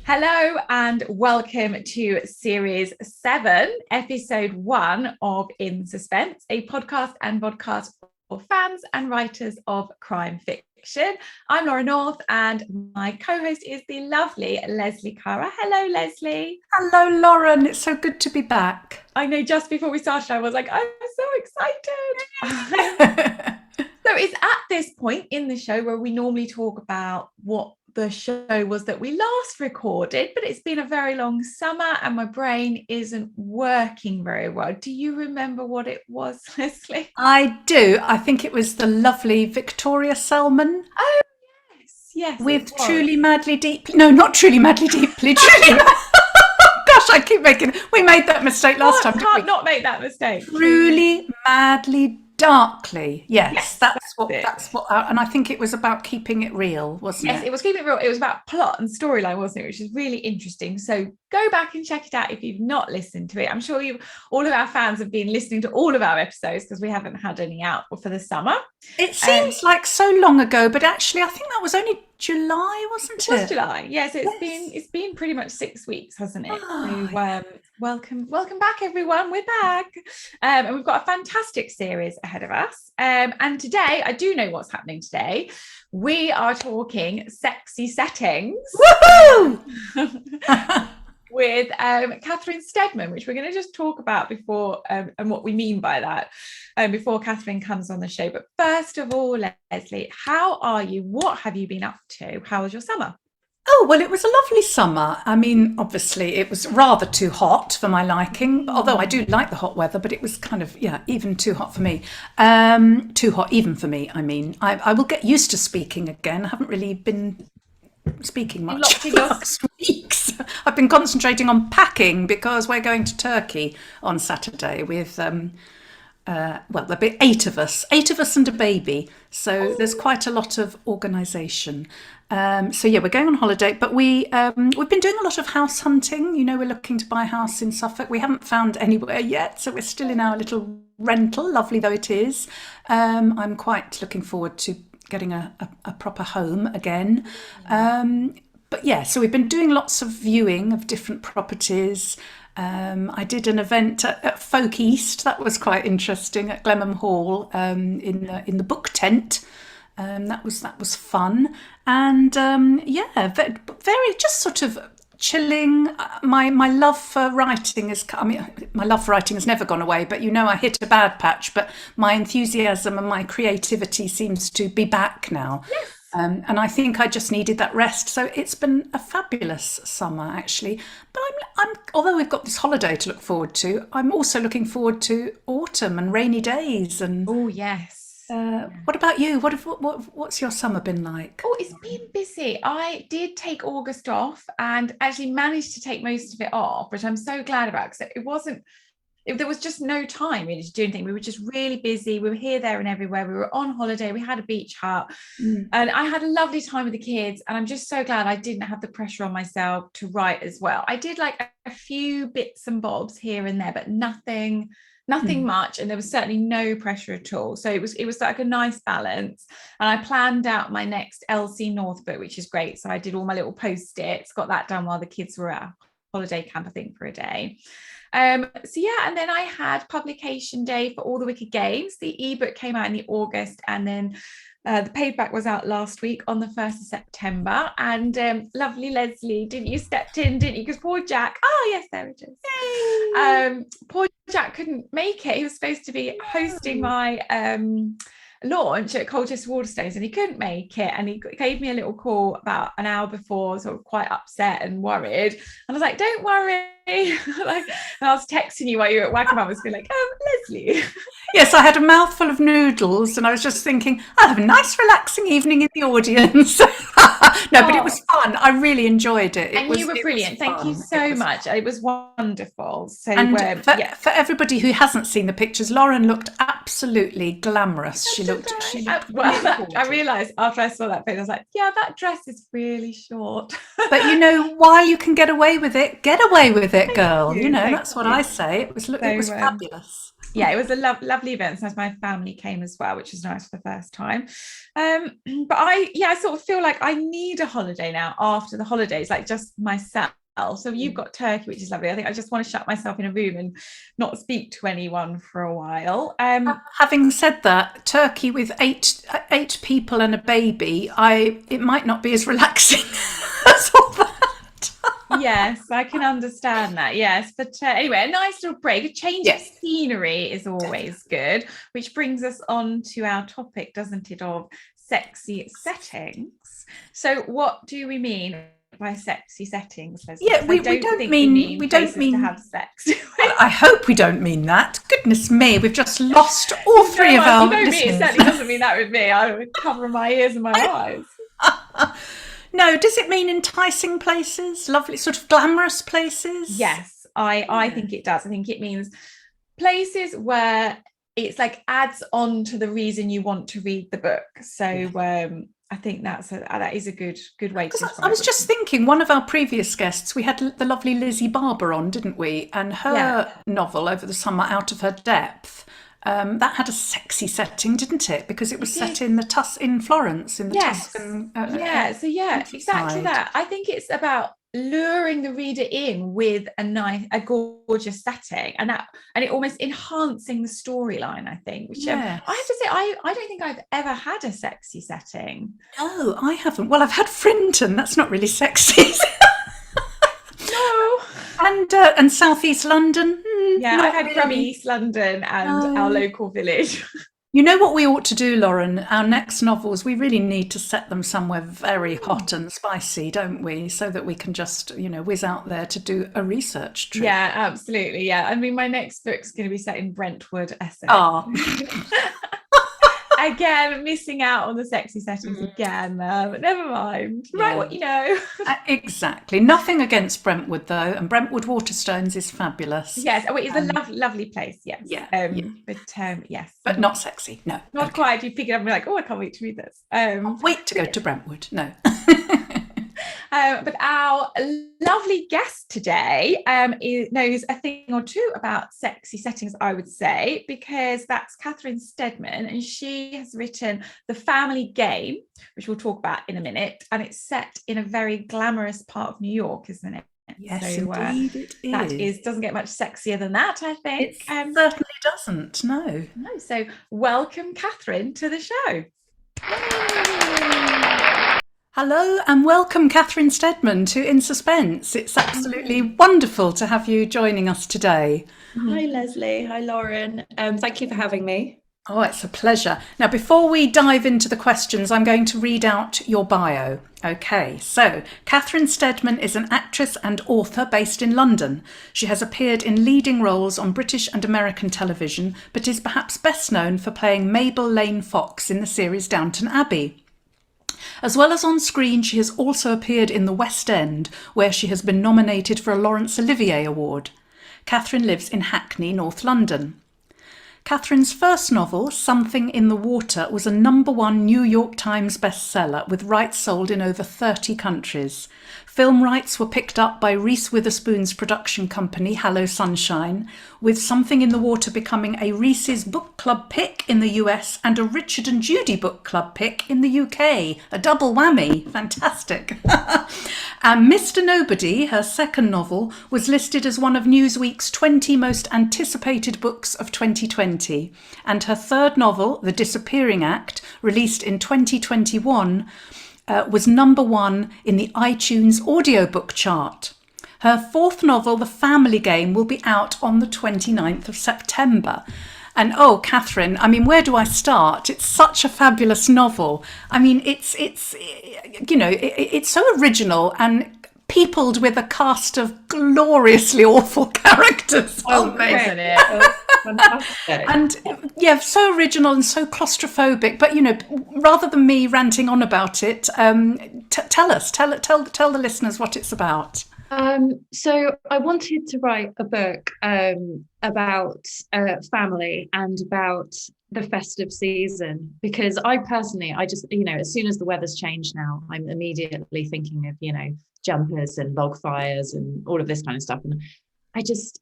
Hello and welcome to Series 7, Episode 1 of In Suspense, a podcast and vodcast for fans and writers of crime fiction. I'm Laura North and my co-host is the lovely Leslie Cara. Hello, Leslie. Hello, Lauren. It's so good to be back. I know just before we started, I was like, I'm so excited. So it's at this point in the show where we normally talk about what the show was that we last recorded, but it's been a very long summer and my brain isn't working very well. Do you remember what it was, Leslie? I do. I think it was the lovely Victoria Selman Oh, yes, with Truly Madly Deeply. No, not Truly Madly Deeply. Gosh, I keep making. We made that mistake last time. Can't not make that mistake. Truly Madly Darkly. Yes, that's what. it. And I think it was about keeping it real, wasn't it? Yes, it was keeping it real. It was about plot and storyline, wasn't it? Which is really interesting. So go back and check it out if you've not listened to it. I'm sure all of our fans have been listening to all of our episodes because we haven't had any out for the summer. It seems like so long ago, but actually, I think that was only July, wasn't it? It was July. Yes, it's been pretty much 6 weeks, hasn't it? So welcome back, everyone. We're back, and we've got a fantastic series ahead of us. And today, I do know what's happening today. We are talking sexy settings. Woohoo! With Catherine Steadman, which we're going to just talk about before and what we mean by that before Catherine comes on the show. But first of all, Leslie, how are you? What have you been up to? How was your summer? Oh, well, it was a lovely summer. I mean, obviously, it was rather too hot for my liking, although I do like the hot weather, but it was kind of, even too hot for me. Too hot even for me, I mean. I will get used to speaking again. I haven't really been speaking much last weeks. I've been concentrating on packing because we're going to Turkey on Saturday with there'll be eight of us and a baby, so there's quite a lot of organisation. We're going on holiday, but we've been doing a lot of house hunting. We're looking to buy a house in Suffolk. We haven't found anywhere yet, so we're still in our little rental, lovely though it is. I'm quite looking forward to getting a proper home again. So we've been doing lots of viewing of different properties. I did an event at Folk East. That was quite interesting at Glenham Hall in the book tent. That was fun. And very just sort of chilling. My love for writing my love for writing has never gone away, but I hit a bad patch, but my enthusiasm and my creativity seems to be back now. Yes. And I think I just needed that rest. So it's been a fabulous summer, actually. But although we've got this holiday to look forward to, I'm also looking forward to autumn and rainy days. And oh yes. What about you? What's your summer been like? Oh, it's been busy. I did take August off and actually managed to take most of it off, which I'm so glad about because there was just no time really to do anything. We were just really busy. We were here, there and everywhere. We were on holiday. We had a beach hut and I had a lovely time with the kids. And I'm just so glad I didn't have the pressure on myself to write as well. I did like a few bits and bobs here and there, but nothing much, and there was certainly no pressure at all. So it was like a nice balance, and I planned out my next LC North book, which is great. So I did all my little post-its, got that done while the kids were at holiday camp, I think, for a day. And then I had publication day for All the Wicked Games. The ebook came out in the August, and then the paperback was out last week on the 1st of September. And lovely Leslie, you stepped in, didn't you? Because poor Jack, yes, there it is. Poor Jack couldn't make it. He was supposed to be hosting my launch at Colchester Waterstones, and he couldn't make it, and he gave me a little call about an hour before, sort of quite upset and worried, and I was like, don't worry. And I was texting you while you were at Wagamama. I was being like, Leslie. Yes, I had a mouthful of noodles and I was just thinking, I'll have a nice relaxing evening in the audience. But it was fun. I really enjoyed it. You were brilliant. Thank you so much. It was wonderful. So, for everybody who hasn't seen the pictures, Lauren looked absolutely glamorous. She looked I realised after I saw that picture, I was like, yeah, that dress is really short. But while you can get away with it, get away with it, girl. That's what I say. It was fabulous. Yeah, it was a lovely event. So my family came as well, which was nice for the first time. But I sort of feel like I need a holiday now after the holidays, like just myself. So you've got Turkey, which is lovely. I think I just want to shut myself in a room and not speak to anyone for a while. Having said that, Turkey with eight people and a baby, it might not be as relaxing as all that. Yes, I can understand that. Yes, but anyway, a nice little break, a change of scenery is always good, which brings us on to our topic, doesn't it, of sexy settings. So, what do we mean by sexy settings, Leslie? Yeah, we don't mean to have sex. I hope we don't mean that. Goodness me, we've just lost all three of our listeners. It certainly doesn't mean that with me. I would cover my ears and my eyes. No, does it mean enticing places, lovely sort of glamorous places? Yes, I think it does. I think it means places where it's like adds on to the reason you want to read the book. So I think that is a good way to describe it. I was just thinking, one of our previous guests, we had the lovely Lizzie Barber on, didn't we? And her novel, Over the Summer, Out of Her Depth, that had a sexy setting, didn't it? Because it was set in in Florence, in the Tuscan. Exactly that. I think it's about luring the reader in with a gorgeous setting, and it almost enhancing the storyline. I think, which I have to say, I don't think I've ever had a sexy setting. No, I haven't. Well, I've had Frinton. That's not really sexy. No. And Southeast London. I've had Grubby East London and our local village. You know what we ought to do, Lauren? Our next novels, we really need to set them somewhere very hot and spicy, don't we? So that we can just, whiz out there to do a research trip. Yeah, absolutely. Yeah. I mean, my next book's going to be set in Brentwood, Essex. Again, missing out on the sexy settings again, but never mind. Right, what you know. Exactly. Nothing against Brentwood, though, and Brentwood Waterstones is fabulous. Yes, it's a lovely place, yes. Yes. But not sexy, no. Not quite. You pick it up and be like, oh, I can't wait to read this. Wait to go to Brentwood, no. But our lovely guest today knows a thing or two about sexy settings, I would say, because that's Catherine Steadman, and she has written The Family Game, which we'll talk about in a minute, and it's set in a very glamorous part of New York, isn't it? Yes, so, indeed it is. That doesn't get much sexier than that, I think. It certainly doesn't, no. No, so welcome, Catherine, to the show. Hello and welcome, Catherine Steadman, to In Suspense. It's absolutely wonderful to have you joining us today. Hi, Leslie. Hi, Lauren. Thank you for having me. Oh, it's a pleasure. Now, before we dive into the questions, I'm going to read out your bio. Okay, so Catherine Steadman is an actress and author based in London. She has appeared in leading roles on British and American television, but is perhaps best known for playing Mabel Lane Fox in the series Downton Abbey. As well as on screen, she has also appeared in the West End, where she has been nominated for a Laurence Olivier Award. Catherine lives in Hackney, North London. Catherine's first novel, Something in the Water, was a #1 New York Times bestseller with rights sold in over 30 countries. Film rights were picked up by Reese Witherspoon's production company, Hello Sunshine, with Something in the Water becoming a Reese's Book Club pick in the US and a Richard and Judy Book Club pick in the UK. A double whammy. Fantastic. And Mr. Nobody, her second novel, was listed as one of Newsweek's 20 most anticipated books of 2020. And her third novel, The Disappearing Act, released in 2021, was #1 in the iTunes audiobook chart. Her fourth novel, The Family Game, will be out on the 29th of September. And oh, Catherine, I mean, where do I start? It's such a fabulous novel. I mean, it's so original and peopled with a cast of gloriously awful characters. Isn't it? Fantastic. And so original and so claustrophobic. But rather than me ranting on about it, tell the listeners what it's about. So I wanted to write a book about family and about the festive season, because I personally, just, as soon as the weather's changed now, I'm immediately thinking of, jumpers and log fires and all of this kind of stuff. And I just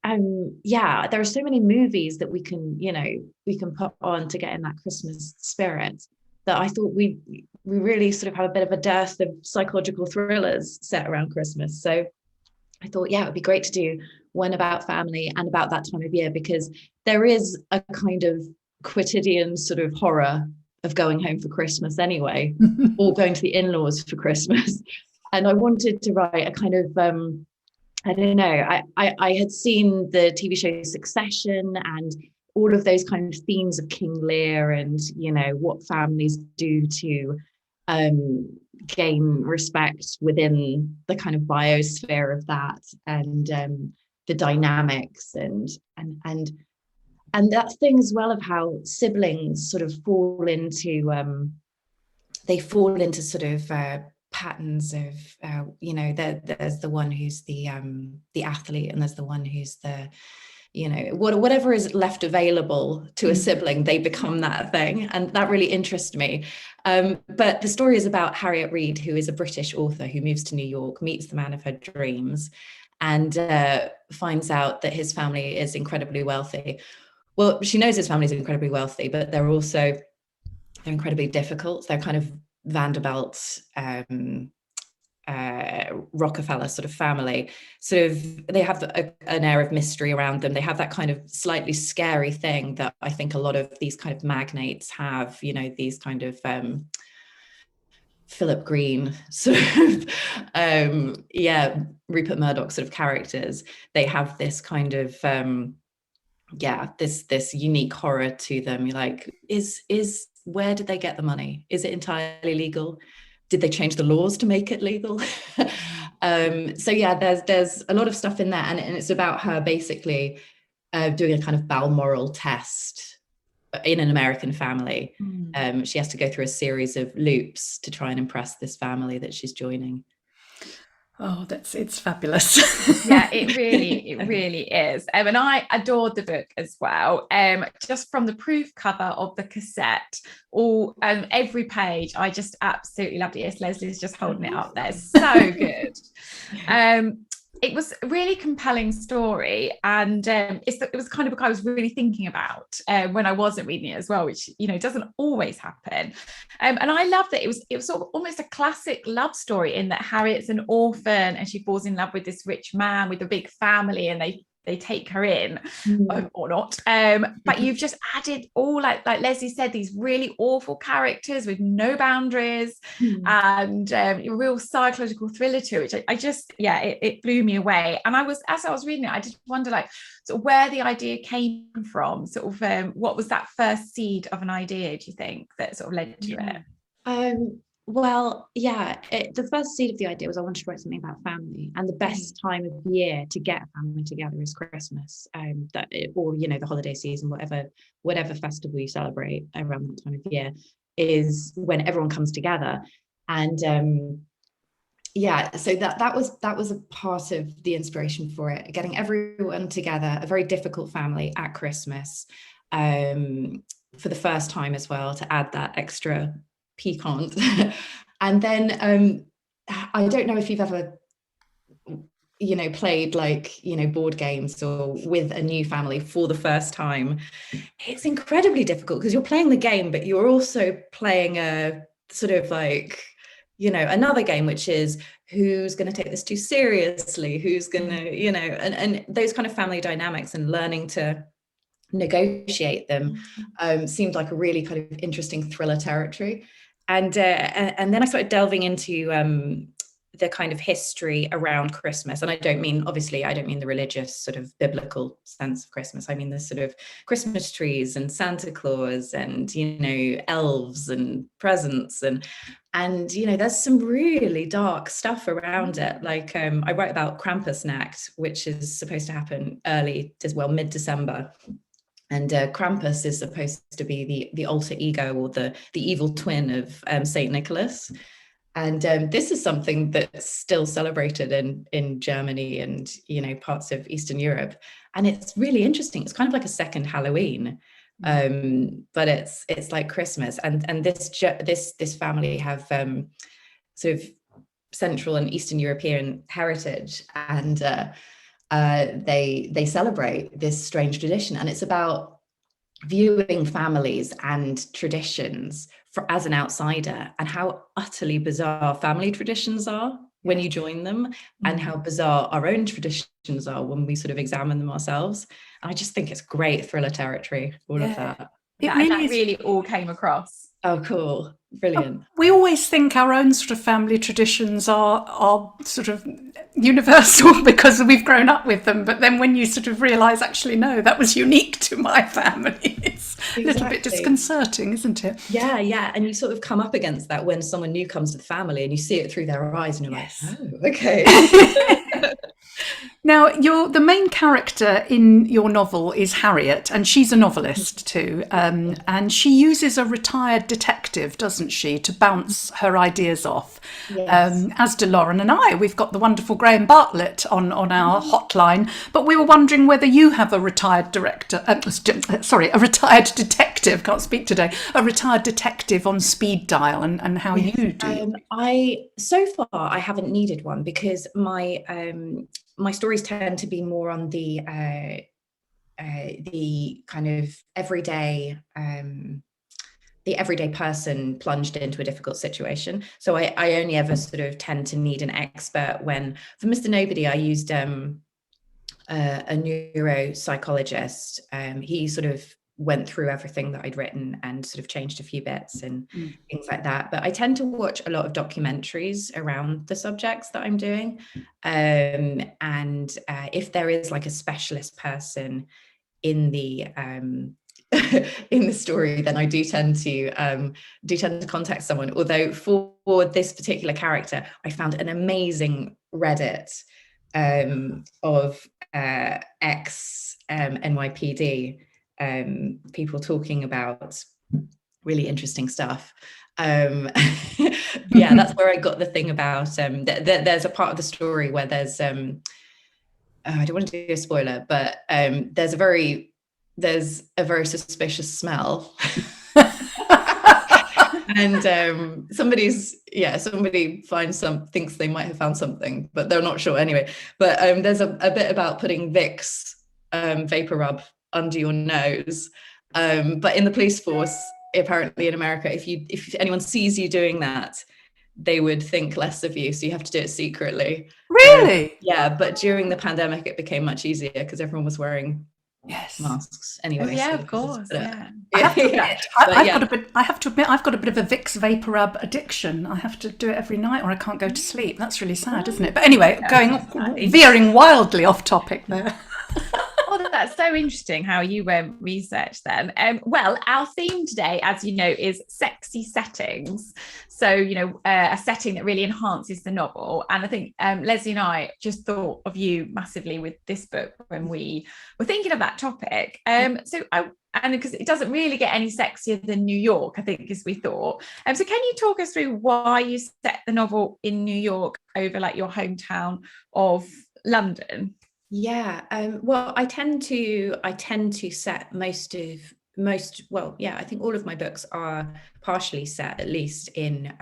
yeah, there are so many movies that we can put on to get in that Christmas spirit, that I thought we really sort of have a bit of a dearth of psychological thrillers set around Christmas. So I thought, yeah, it would be great to do one about family and about that time of year, because there is a kind of quotidian sort of horror of going home for Christmas anyway, or going to the in-laws for Christmas. And I wanted to write a kind of I don't know, I had seen the TV show Succession and all of those kind of themes of King Lear, and what families do to gain respect within the kind of biosphere of that, and the dynamics, and that thing as well of how siblings sort of fall into sort of patterns of there's the one who's the athlete, and there's the one who's the whatever is left available to a sibling, they become that thing. And that really interests me. But the story is about Harriet Reed, who is a British author who moves to New York, meets the man of her dreams, and finds out that his family is incredibly wealthy. Well, she knows his family is incredibly wealthy, but they're incredibly difficult. They're kind of Vanderbilt, Rockefeller sort of family. Sort of, they have an air of mystery around them. They have that kind of slightly scary thing that I think a lot of these kind of magnates have. These kind of Philip Green sort of Rupert Murdoch sort of characters. They have this kind of this unique horror to them. You're like, where did they get the money? Is it entirely legal? Did they change the laws to make it legal? So yeah, there's a lot of stuff in there, and it's about her basically doing a kind of Balmoral test in an American family. She has to go through a series of loops to try and impress this family that she's joining. Oh, it's fabulous. Yeah, it really is. And I adored the book as well. Just from the proof cover of the cassette, every page, I just absolutely loved it. Yes, Leslie's just holding it up there. So good. It was a really compelling story, and it was kind of a book I was really thinking about when I wasn't reading it as well, which doesn't always happen. And I love that it was sort of almost a classic love story, in that Harriet's an orphan and she falls in love with this rich man with a big family, and they take her in, or not. But you've just added all, like Leslie said, these really awful characters with no boundaries, and a real psychological thriller to it, which I just, it blew me away. And as I was reading it, I just wonder, like, sort of where the idea came from, sort of what was that first seed of an idea, do you think, that sort of led to it? Well, yeah, the first seed of the idea was I wanted to write something about family, and the best time of year to get a family together is Christmas, or the holiday season, whatever festival you celebrate around that time of year, is when everyone comes together. And so that was a part of the inspiration for it, getting everyone together, a very difficult family at Christmas, for the first time as well, to add that extra piquant. And then I don't know if you've ever played board games or with a new family for the first time. It's incredibly difficult because you're playing the game, but you're also playing a sort of another game, which is who's going to take this too seriously, who's going to and those kind of family dynamics, and learning to negotiate them seemed like a really kind of interesting thriller territory. And then I started delving into the kind of history around Christmas. And I don't mean the religious sort of biblical sense of Christmas. I mean the sort of Christmas trees and Santa Claus and, elves and presents. And there's some really dark stuff around it. Like I write about Krampusnacht, which is supposed to happen mid-December. And Krampus is supposed to be the alter ego, or the evil twin of Saint Nicholas. And this is something that's still celebrated in Germany and parts of Eastern Europe. And it's really interesting. It's kind of like a second Halloween, but it's like Christmas. And this family have sort of Central and Eastern European heritage, and they celebrate this strange tradition, and it's about viewing families and traditions as an outsider, and how utterly bizarre family traditions are when you join them, and how bizarre our own traditions are when we sort of examine them ourselves. And I just think it's great thriller territory, all of that. That really all came across. Oh, cool. Brilliant. We always think our own sort of family traditions are sort of universal because we've grown up with them. But then when you sort of realise, actually, no, that was unique to my family, it's a little bit disconcerting, isn't it? Yeah, yeah. And you sort of come up against that when someone new comes to the family and you see it through their eyes and you're like, oh, okay. Now, the main character in your novel is Harriet, and she's a novelist too. And she uses a retired detective, doesn't she, to bounce her ideas off. Yes. As do Lauren and I. We've got the wonderful Graham Bartlett on our hotline, but we were wondering whether you have a retired a retired detective, can't speak today, a retired detective on speed dial, and how you do. So far, I haven't needed one, because my stories tend to be more on the kind of everyday person plunged into a difficult situation. So I only ever sort of tend to need an expert. When for Mr. Nobody, I used a neuropsychologist. He sort of went through everything that I'd written and sort of changed a few bits and things like that. But I tend to watch a lot of documentaries around the subjects that I'm doing. And if there is like a specialist person in the in the story, then I do tend to contact someone. Although for this particular character, I found an amazing Reddit of ex NYPD people talking about really interesting stuff. Yeah, that's where I got the thing about there's a part of the story where there's I don't want to do a spoiler, but there's a very suspicious smell. And somebody thinks they might have found something, but they're not sure anyway. But there's a bit about putting Vicks vapor rub under your nose. But in the police force, apparently in America, if anyone sees you doing that, they would think less of you. So you have to do it secretly. Really? Yeah. But during the pandemic, it became much easier because everyone was wearing masks anyway. Yeah, so of course. Yeah. I have to admit, I've got a bit of a Vicks vapor rub addiction. I have to do it every night or I can't go to sleep. That's really sad, isn't it? But anyway, veering wildly off topic there. Oh, that's so interesting how you researched then. Well, our theme today, as you know, is sexy settings. So, a setting that really enhances the novel. And I think Leslie and I just thought of you massively with this book when we were thinking of that topic. And because it doesn't really get any sexier than New York, I think, as we thought. So can you talk us through why you set the novel in New York over like your hometown of London? Yeah, well, I tend to set I think all of my books are partially set at least in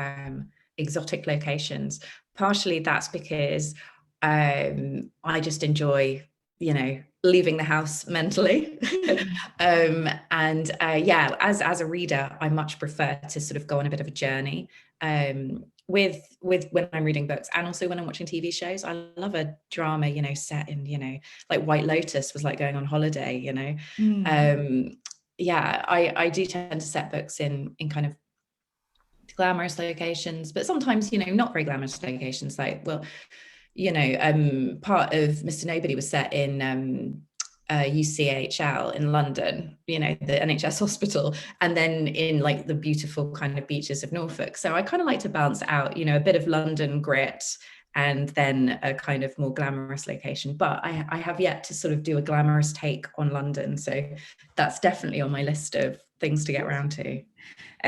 exotic locations. Partially that's because I just enjoy, leaving the house mentally. As a reader, I much prefer to sort of go on a bit of a journey. With when I'm reading books, and also when I'm watching TV shows. I love a drama, set in, like White Lotus was like going on holiday, I do tend to set books in kind of glamorous locations, but sometimes, not very glamorous locations. Like, part of Mr. Nobody was set in UCHL in London, the NHS hospital, and then in like the beautiful kind of beaches of Norfolk. So I kind of like to balance out, a bit of London grit and then a kind of more glamorous location. But I have yet to sort of do a glamorous take on London. So that's definitely on my list of things to get around to.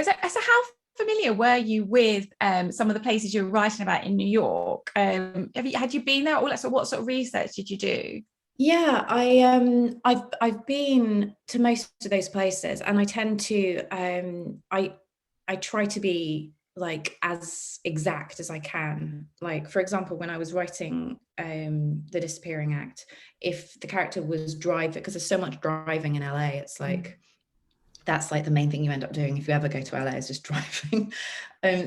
So how familiar were you with some of the places you were writing about in New York? Had you been there? Or what sort of research did you do? Yeah, I've been to most of those places, and I tend to I try to be like as exact as I can. Like, for example, when I was writing The Disappearing Act, if the character was driving, because there's so much driving in LA, it's like that's like the main thing you end up doing if you ever go to LA, is just driving.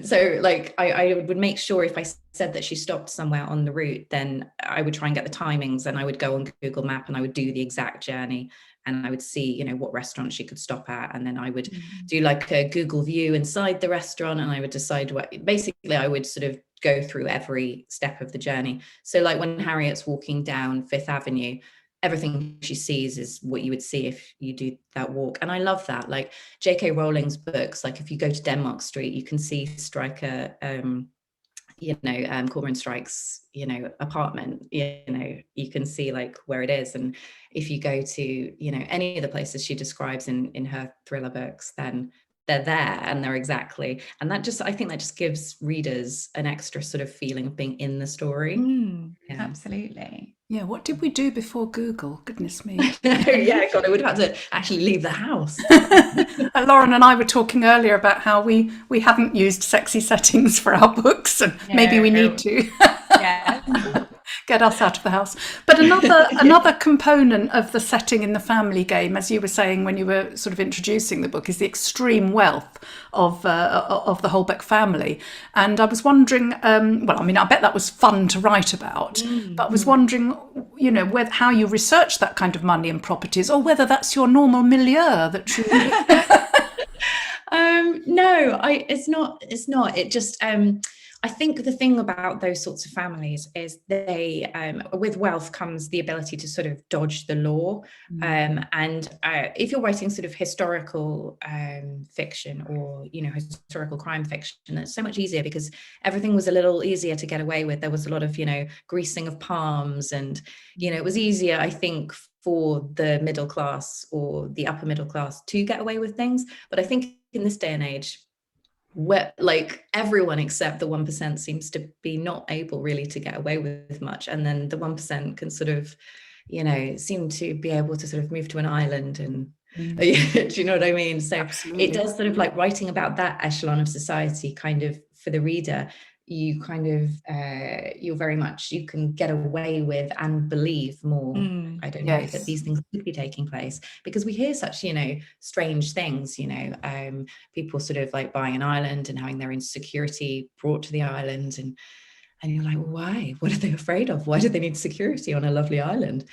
So like I would make sure if I said that she stopped somewhere on the route, then I would try and get the timings, and I would go on Google Map and I would do the exact journey, and I would see, you know, what restaurant she could stop at, and then I would do like a Google view inside the restaurant, and I would decide what, basically I would sort of go through every step of the journey. So like when Harriet's walking down Fifth Avenue, everything she sees is what you would see if you do that walk. And I love that. Like J.K. Rowling's books, like if you go to Denmark Street, you can see Stryker, Cormoran Strike's, apartment, you can see like where it is. And if you go to, any of the places she describes in her thriller books, then they're there and they're exactly. And I think that just gives readers an extra sort of feeling of being in the story. Yeah. Absolutely. Yeah, what did we do before Google? Goodness me. Yeah, God, I would have had to actually leave the house. Lauren and I were talking earlier about how we haven't used sexy settings for our books, and maybe we need to. Yeah. Get us out of the house. But another component of the setting in the family game, as you were saying when you were sort of introducing the book, is the extreme wealth of the Holbeck family. And I was wondering, I bet that was fun to write about, but I was wondering, how you research that kind of money and properties, or whether that's your normal milieu that you... No, it's not. It just, I think the thing about those sorts of families is they, with wealth comes the ability to sort of dodge the law. And if you're writing sort of historical fiction or, historical crime fiction, it's so much easier because everything was a little easier to get away with. There was a lot of, greasing of palms, and, it was easier, I think, for the middle class or the upper middle class to get away with things. But I think in this day and age, where like everyone except the 1% seems to be not able really to get away with much, and then the 1% can sort of, seem to be able to sort of move to an island and do you know what I mean? So absolutely. It does sort of like writing about that echelon of society kind of for the reader, you kind of you can get away with and believe more. I don't know that these things could be taking place, because we hear such strange things, people sort of like buying an island and having their insecurity brought to the island, and you're like, why? What are they afraid of? Why do they need security on a lovely island?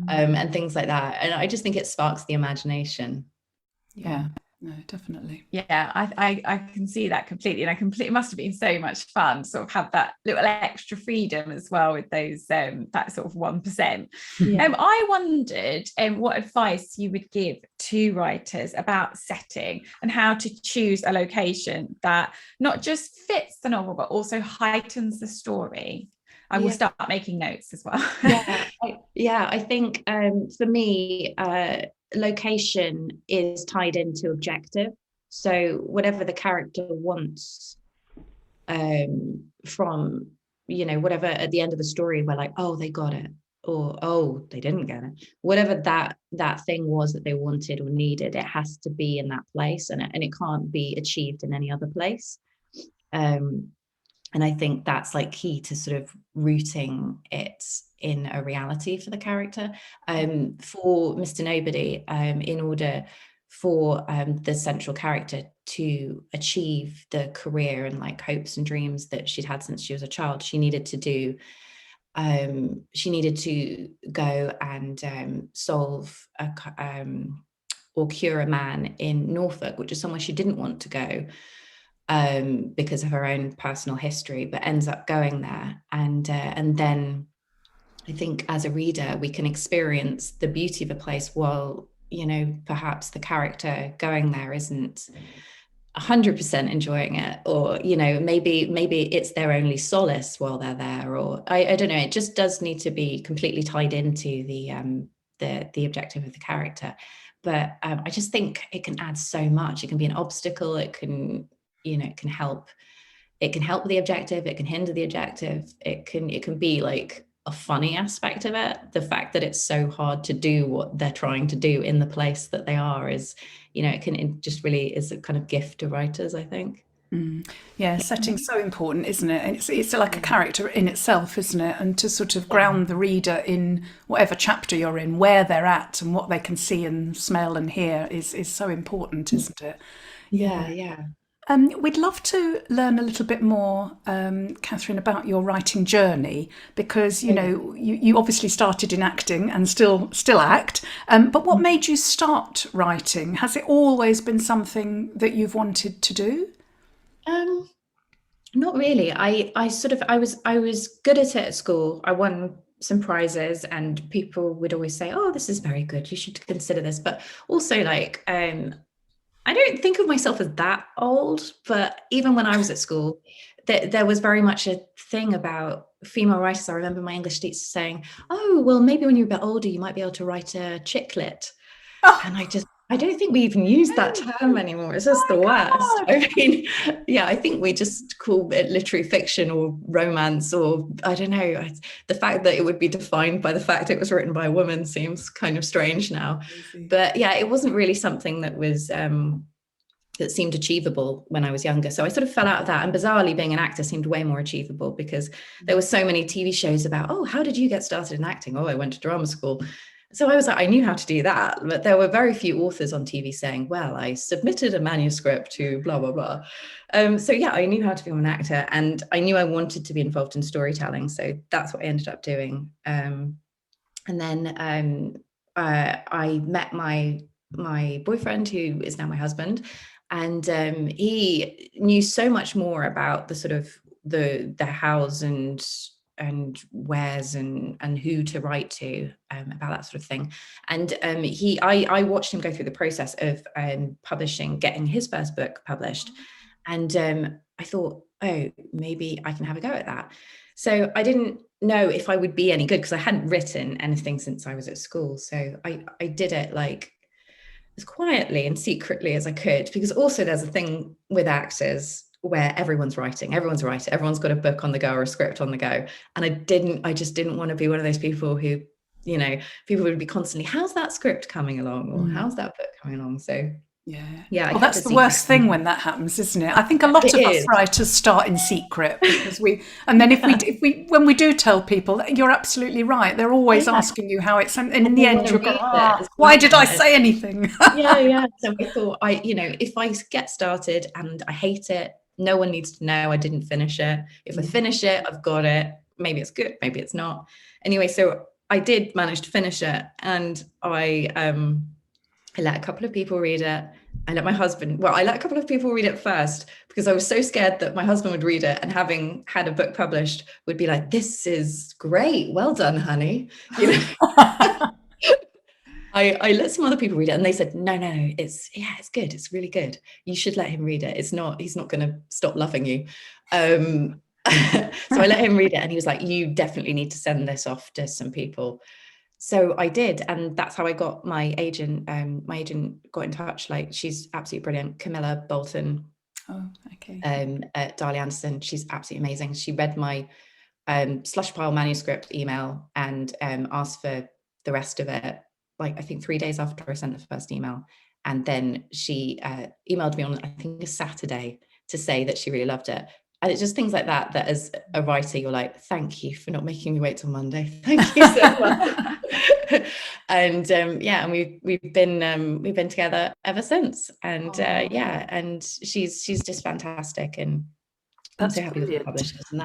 And things like that. And I just think it sparks the imagination. Yeah. No, definitely. Yeah, I can see that completely, and it must have been so much fun to sort of have that little extra freedom as well with those that sort of 1%. I wondered what advice you would give to writers about setting and how to choose a location that not just fits the novel but also heightens the story. I will start making notes as well. I think for me, location is tied into objective. So whatever the character wants from, whatever at the end of the story, we're like, oh, they got it, or oh, they didn't get it. Whatever that thing was that they wanted or needed, it has to be in that place, and it can't be achieved in any other place. And I think that's like key to sort of rooting it in a reality for the character. For Mr. Nobody, in order for the central character to achieve the career and like hopes and dreams that she'd had since she was a child, she needed to go and solve or cure a man in Norfolk, which is somewhere she didn't want to go. Because of her own personal history, but ends up going there. And then I think as a reader, we can experience the beauty of a place while, perhaps the character going there isn't 100% enjoying it, or, maybe it's their only solace while they're there, or I don't know. It just does need to be completely tied into the objective of the character. But I just think it can add so much. It can be an obstacle. It can help the objective, it can hinder the objective, it can be like a funny aspect of it. The fact that it's so hard to do what they're trying to do in the place that they are is, it just really is a kind of gift to writers, I think. Yeah, setting's so important, isn't it? And it's like a character in itself, isn't it? And to sort of ground the reader in whatever chapter you're in, where they're at and what they can see and smell and hear is so important, isn't it? Yeah. We'd love to learn a little bit more, Catherine, about your writing journey, because you obviously started in acting and still act. But what made you start writing? Has it always been something that you've wanted to do? Not really. I was good at it at school. I won some prizes, and people would always say, "Oh, this is very good. You should consider this." But also, like, I don't think of myself as that old, but even when I was at school, there was very much a thing about female writers. I remember my English teacher saying, "Oh, well, maybe when you're a bit older, you might be able to write a chick lit." And I don't think we even use that term anymore. It's just the worst. God. I mean, yeah, I think we just call it literary fiction or romance, or I don't know. The fact that it would be defined by the fact it was written by a woman seems kind of strange now. But yeah, it wasn't really something that was that seemed achievable when I was younger. So I sort of fell out of that. And bizarrely, being an actor seemed way more achievable, because there were so many TV shows about, oh, how did you get started in acting? Oh, I went to drama school. So I was like, I knew how to do that, but there were very few authors on TV saying, well, I submitted a manuscript to blah, blah, blah. So yeah, I knew how to become an actor, and I knew I wanted to be involved in storytelling. So that's what I ended up doing. And then I met my boyfriend, who is now my husband, and he knew so much more about the sort of the hows and where's and who to write to, about that sort of thing. And I watched him go through the process of getting his first book published. And I thought, oh, maybe I can have a go at that. So I didn't know if I would be any good, because I hadn't written anything since I was at school. So I did it like as quietly and secretly as I could, because also there's a thing with actors where everyone's writing, everyone's got a book on the go or a script on the go. And I just didn't want to be one of those people who, people would be constantly, how's that script coming along? Or how's that book coming along? So yeah. Well, that's the worst thing when that happens, isn't it? I think a lot of us writers start in secret, because and then when we do tell people, you're absolutely right. They're always asking you how it's, and in the end, you're going, why did I say anything? Yeah. So I thought, if I get started and I hate it, no one needs to know I didn't finish it. If I finish it, I've got it. Maybe it's good, maybe it's not. Anyway, so I did manage to finish it, and I let a couple of people read it. I let a couple of people read it first, because I was so scared that my husband would read it, and having had a book published would be like, this is great, well done, honey. I let some other people read it, and they said, no, it's good. It's really good. You should let him read it. He's not going to stop loving you. So I let him read it, and he was like, you definitely need to send this off to some people. So I did, and that's how I got my agent. My agent got in touch. Like, she's absolutely brilliant, Camilla Bolton. Oh, okay. At Darley Anderson, she's absolutely amazing. She read my slush pile manuscript email and asked for the rest of it, like I think 3 days after I sent the first email. And then she emailed me on, I think, a Saturday to say that she really loved it. And it's just things like that as a writer, you're like, thank you for not making me wait till Monday. Thank you so much. And and we've been together ever since. And and she's just fantastic, and I'm so happy with the publishers. And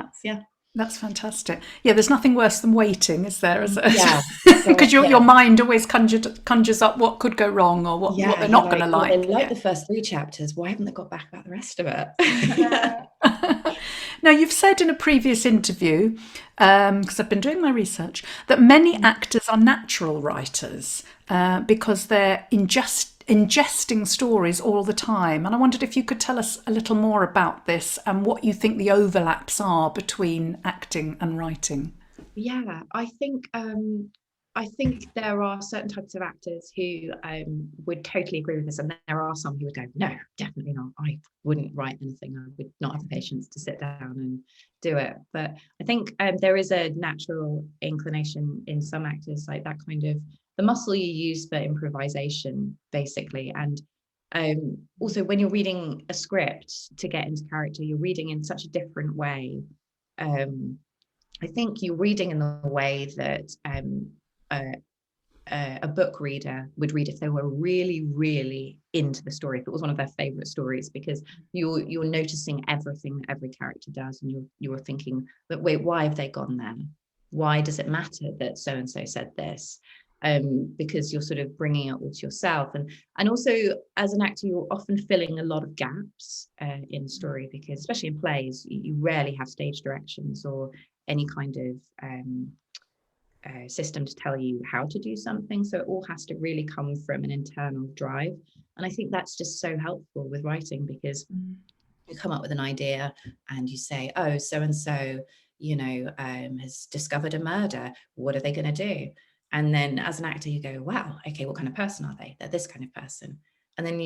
that's fantastic. Yeah, there's nothing worse than waiting, is there? Yeah. Because your mind always conjures up what could go wrong, or what they're not going to like. They like the first 3 chapters. Why haven't they got back about the rest of it? Now, you've said in a previous interview, because I've been doing my research, that many actors are natural writers because they're ingesting stories all the time. And I wondered if you could tell us a little more about this and what you think the overlaps are between acting and writing. Yeah, I think there are certain types of actors who would totally agree with this, and there are some who would go, no, definitely not. I wouldn't write anything. I would not have the patience to sit down and do it. But I think there is a natural inclination in some actors, like that kind of the muscle you use for improvisation, basically. And Also, when you're reading a script to get into character, you're reading in such a different way. I think you're reading in the way that a book reader would read if they were really, really into the story, if it was one of their favorite stories, because you're noticing everything that every character does, and you're thinking, but wait, why have they gone there? Why does it matter that so and so said this? Because you're sort of bringing it all to yourself, and also as an actor, you're often filling a lot of gaps in story, because especially in plays, you rarely have stage directions or any kind of system to tell you how to do something. So it all has to really come from an internal drive, and I think that's just so helpful with writing, because you come up with an idea and you say, oh, so and so, has discovered a murder. What are they going to do? And then as an actor, you go, wow, okay, what kind of person are they? They're this kind of person. And then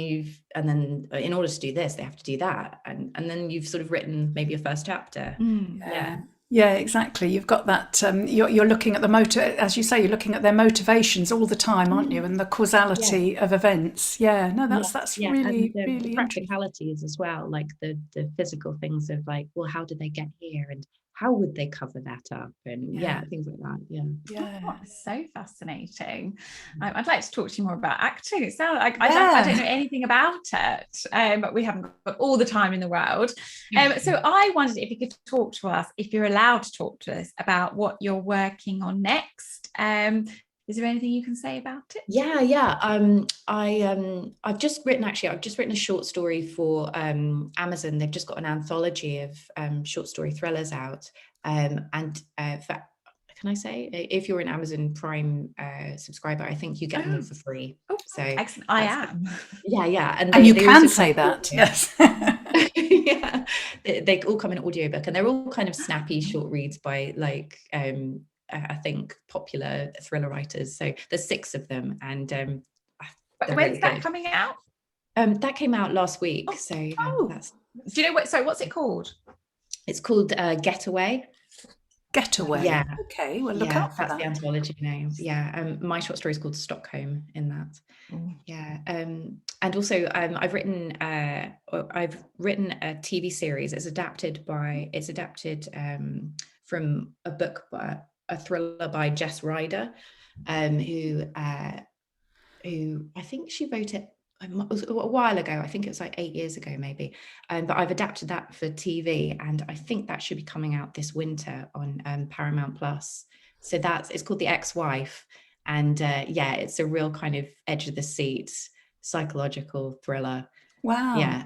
in order to do this, they have to do that. And then you've sort of written maybe a first chapter. Yeah, exactly. You've got that. You're looking at as you say, you're looking at their motivations all the time, aren't you? And the causality of events. Yeah, no, that's really, and really the interesting. practicalities as well, like the physical things of like, well, how did they get here, and how would they cover that up, and things like that. Oh, so fascinating. I'd like to talk to you more about acting. It sounds like I don't know anything about it, but we haven't got all the time in the world. So I wondered if you could talk to us, if you're allowed to talk to us, about what you're working on next. Is there anything you can say about it? I've just written a short story for Amazon. They've just got an anthology of short story thrillers out. Can I say, if you're an Amazon Prime subscriber, I think you get them all for free. So excellent. I am. Yeah. And you can say that. Yes. Yeah. They all come in audiobook, and they're all kind of snappy short reads by I think popular thriller writers. So there's 6 of them, and when's really that coming out? That came out last week. That's. Do you know what? So what's it called? It's called Getaway. Getaway. Yeah. Okay. Well, look out for that's that. the anthology name. Yeah. My short story is called Stockholm in that. Yeah. And also I've written a TV series. It's adapted from a book, a thriller by Jess Ryder, who I think she wrote it a while ago. I think it was like 8 years ago, maybe. But I've adapted that for TV, and I think that should be coming out this winter on Paramount Plus. So it's called The Ex-Wife, and it's a real kind of edge of the seat psychological thriller. Wow. Yeah.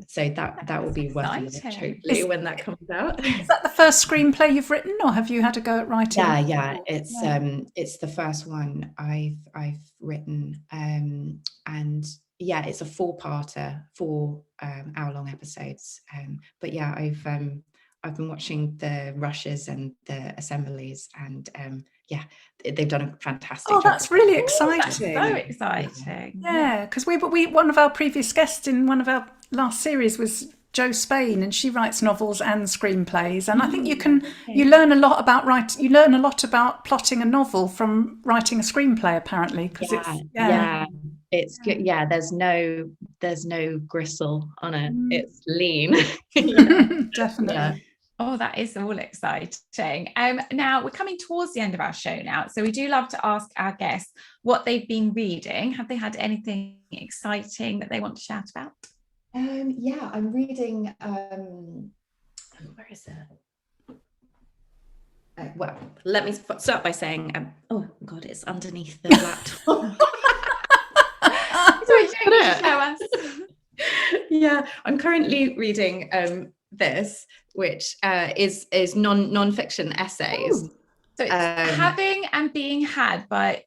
So that will be worth a watch, hopefully, when that comes out. Is that the first screenplay you've written, or have you had a go at writing? Yeah. It's the first one I've written, and it's a 4-parter, 4 hour-long episodes. But yeah, I've been watching the rushes and the assemblies, and they've done a fantastic job. That's really exciting. That's so exciting. Yeah, because we one of our previous guests in one of our last series was Jo Spain, and she writes novels and screenplays, and I think you learn a lot about you learn a lot about plotting a novel from writing a screenplay, apparently, because it's good. Yeah, there's no gristle on it. It's lean. Definitely. Yeah. Oh, that is all exciting. Now we're coming towards the end of our show now, so we do love to ask our guests what they've been reading. Have they had anything exciting that they want to shout about? I'm reading. Where is it? Well, let me start by saying, oh God, it's underneath the laptop. Yeah, I'm currently reading this, which is non-fiction essays. So it's Having and Being Had by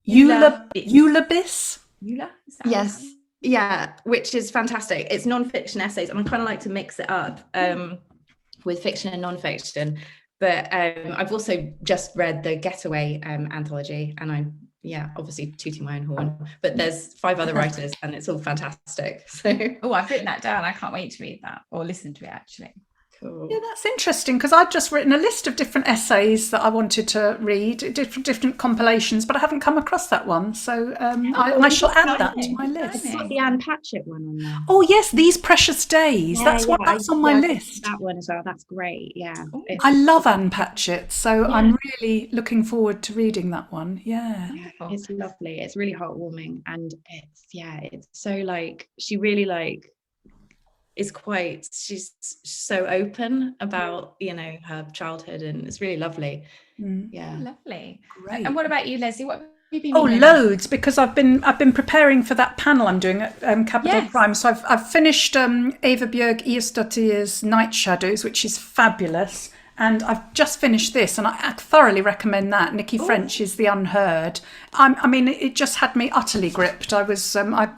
Eula Biss. Eula? Yes. Right? Yeah, which is fantastic. It's non-fiction essays, and I kind of like to mix it up with fiction and non-fiction. But I've also just read the Getaway anthology, and I'm obviously tooting my own horn. But there's 5 other writers, and it's all fantastic. So I've written that down. I can't wait to read that or listen to it, actually. Cool. Yeah, that's interesting because I'd just written a list of different essays that I wanted to read, different compilations, but I haven't come across that one. So I shall add that to my list. You've got the Anne Patchett one on there. Oh yes, These Precious Days. That's on my list. That one as well. That's great. Yeah. I love Anne Patchett, so I'm really looking forward to reading that one. Yeah. It's lovely. It's really heartwarming, and it's so like she really like is quite. She's so open about her childhood, and it's really lovely. Yeah, lovely. Great. And what about you, Leslie? What have you been? Oh, loads, because I've been preparing for that panel I'm doing at Capital Crime. So I've finished Eva Björg Iestadier's Night Shadows, which is fabulous. And I've just finished this, and I thoroughly recommend that. Nikki French is The Unheard. I mean, it just had me utterly gripped. I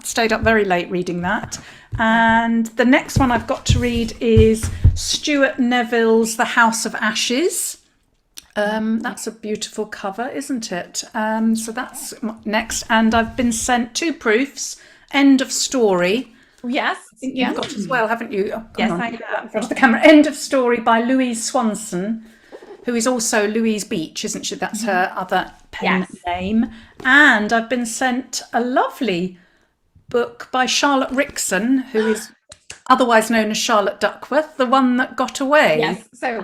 stayed up very late reading that. And the next one I've got to read is Stuart Neville's The House of Ashes. That's a beautiful cover, isn't it? So that's next. And I've been sent 2 proofs. End of Story. Yes. You've got as well, haven't you? Oh, yes, I have. In front of the camera. End of Story by Louise Swanson, who is also Louise Beach, isn't she? That's her other pen name. And I've been sent a lovely book by Charlotte Rickson, who is otherwise known as Charlotte Duckworth, The One That Got Away. Yes, so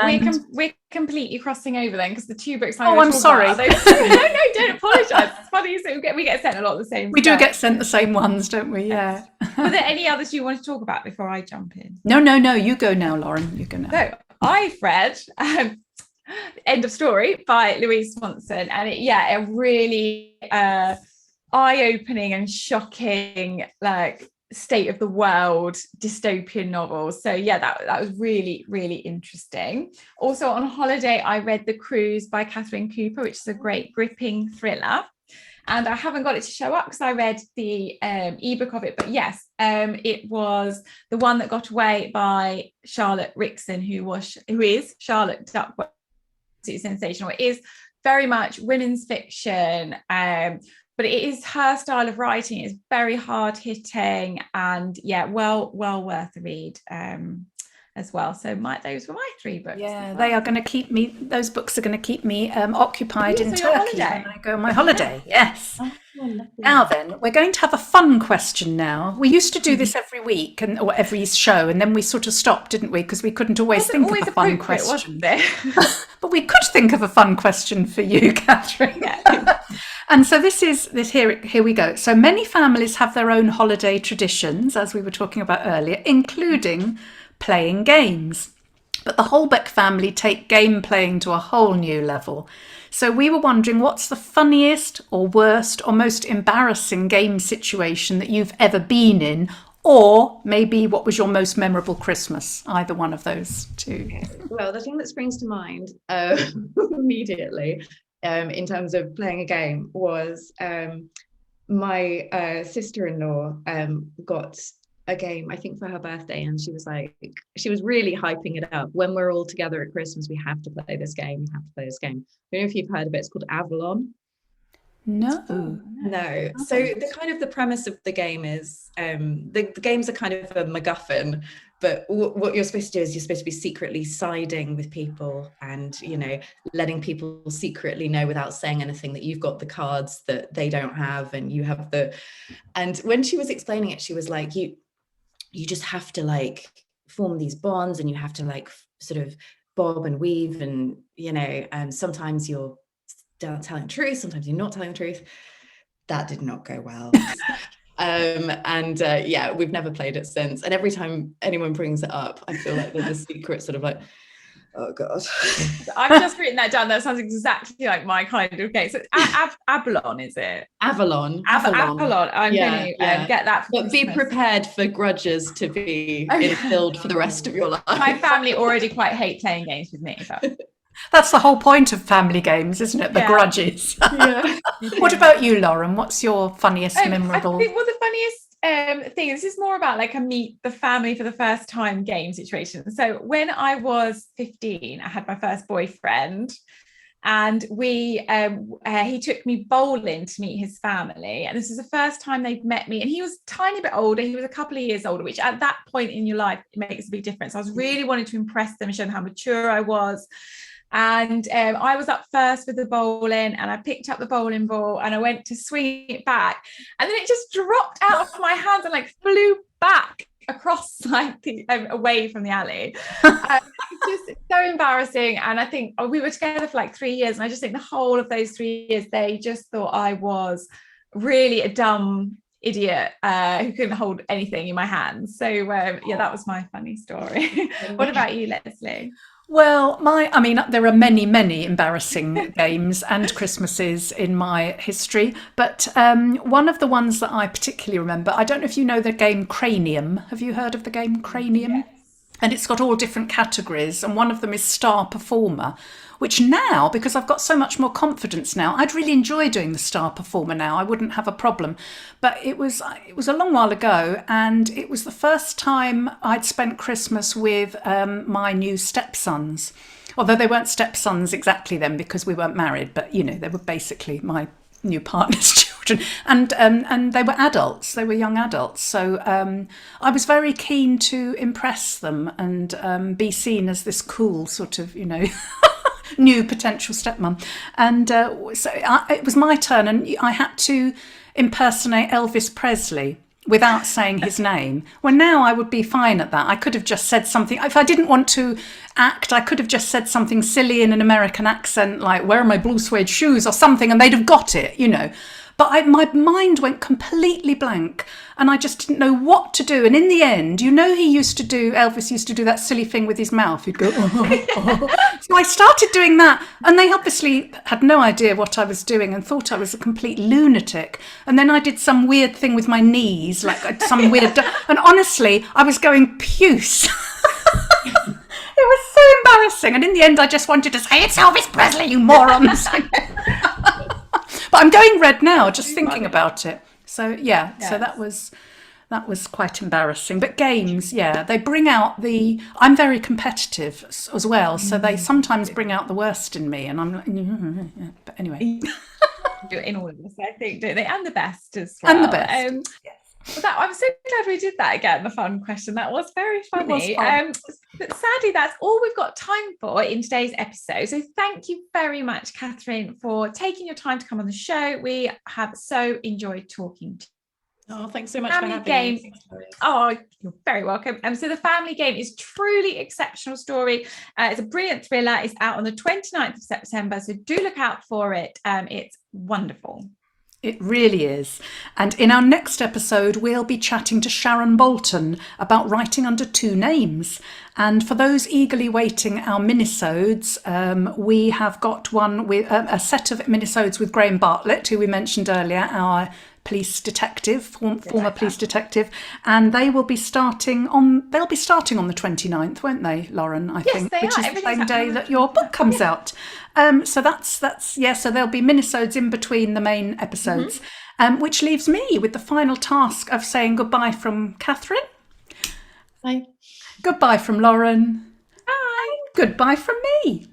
we're completely crossing over then, because the 2 books I'm sorry. no, don't apologise. It's funny, so we get sent a lot of the same. We do get sent the same ones, don't we? Yeah. Were there any others you want to talk about before I jump in? No. You go now, Lauren. You go now. So I've read End of Story by Louise Swanson, and a really eye-opening and shocking, like, state of the world dystopian novel. So that was really, really interesting. Also on holiday I read The Cruise by Catherine Cooper, which is a great gripping thriller, and I haven't got it to show up because I read the ebook of it, but yes, it was The One That Got Away by Charlotte Rickson, who is Charlotte Duckworth. It's sensational. It is very much women's fiction, but it is her style of writing. It's very hard hitting, and well worth a read as well. So those were my 3 books. Yeah, they are going to keep me. Those books are going to keep me occupied in Turkey when I go on my holiday. Yes. Now then, we're going to have a fun question now. We used to do this every week or every show, and then we sort of stopped, didn't we? Because we couldn't always think of a fun question. But we could think of a fun question for you, Catherine. Yeah. And so this here we go. So many families have their own holiday traditions, as we were talking about earlier, including playing games. But the Holbeck family take game playing to a whole new level. So we were wondering, what's the funniest or worst or most embarrassing game situation that you've ever been in? Or maybe what was your most memorable Christmas? Either one of those 2. Well, the thing that springs to mind immediately in terms of playing a game was my sister-in-law got a game, I think, for her birthday, and she was really hyping it up. When we're all together at Christmas, we have to play this game. I don't know if you've heard of it. It's called Avalon. No. So the premise of the game is the games are kind of a MacGuffin, but what you're supposed to do is you're supposed to be secretly siding with people, and letting people secretly know without saying anything that you've got the cards that they don't have, and you have and when she was explaining it, she was like, you just have to like form these bonds, and you have to like sort of bob and weave, and and sometimes you're telling the truth, sometimes you're not telling the truth. That did not go well. We've never played it since, and every time anyone brings it up, I feel like there's a secret sort of like, oh god. I've just written that down. That sounds exactly like my kind of game. So Avalon, is it? Avalon. Avalon. I'm going to get that. But be prepared for grudges to be instilled for the rest of your life. My family already quite hate playing games with me. But... That's the whole point of family games, isn't it? The grudges. Yeah. What about you, Lauren? What's your funniest memorable? I think the funniest thing, this is more about like a meet the family for the first time game situation. So when I was 15, I had my first boyfriend, and he took me bowling to meet his family, and this is the first time they'd met me, and he was a tiny bit older. He was a couple of years older, which at that point in your life it makes a big difference. I was really wanting to impress them and show them how mature I was. And I was up first with the bowling, and I picked up the bowling ball and I went to swing it back, and then it just dropped out of my hands and like flew back across like away from the alley. It's just so embarrassing. And I think we were together for like 3 years, and I just think the whole of those 3 years they just thought I was really a dumb idiot who couldn't hold anything in my hands. So yeah, that was my funny story. What about you, Leslie? Well, there are many, many embarrassing games and Christmases in my history, but one of the ones that I particularly remember, I don't know if you know the game Cranium. Have you heard of the game Cranium? Yes. And it's got all different categories, and one of them is Star Performer, which now, because I've got so much more confidence now, I'd really enjoy doing the Star Performer now. I wouldn't have a problem. But it was a long while ago, and it was the first time I'd spent Christmas with my new stepsons. Although they weren't stepsons exactly then, because we weren't married, but, you know, they were basically my new partner's children, and they were adults. They were young adults, so I was very keen to impress them and be seen as this cool sort of, you know, new potential stepmom. And so it was my turn, and I had to impersonate Elvis Presley without saying his name. Well, now I would be fine at that. I could have just said something. If I didn't want to act, I could have just said something silly in an American accent, like, where are my blue suede shoes or something, and they'd have got it, you know. But my mind went completely blank, and I just didn't know what to do. And in the end, you know, Elvis used to do that silly thing with his mouth. He'd go, oh. So I started doing that, and they obviously had no idea what I was doing and thought I was a complete lunatic. And then I did some weird thing with my knees, like some weird, and honestly, I was going puce. It was so embarrassing. And in the end, I just wanted to say, it's Elvis Presley, you morons. But I'm going red now, just thinking about it. So yeah, yes. So that was quite embarrassing. But games, yeah, they bring out I'm very competitive as well, so they sometimes bring out the worst in me, and I'm like, but anyway. In all of us, I think, don't they? And the best as well. And the best. Yes. I'm so glad we did that again, the fun question. That was very funny. But sadly, that's all we've got time for in today's episode. So thank you very much, Catherine, for taking your time to come on the show. We have so enjoyed talking to you. Oh, thanks so much for having me. Oh, you're very welcome. So the Family Game is truly exceptional story. It's a brilliant thriller. It's out on the 29th of September, so do look out for it. It's wonderful. It really is. And in our next episode, we'll be chatting to Sharon Bolton about writing under two names. And for those eagerly waiting our minisodes, we have got one with a set of minisodes with Graham Bartlett, who we mentioned earlier, our police detective, former police detective, and they will be starting on the 29th, won't they, Lauren? I think, which is the same day that your book comes out. So that's yeah. So there'll be minisodes in between the main episodes, which leaves me with the final task of saying goodbye from Catherine. Bye. Goodbye from Lauren. Bye. Goodbye from me.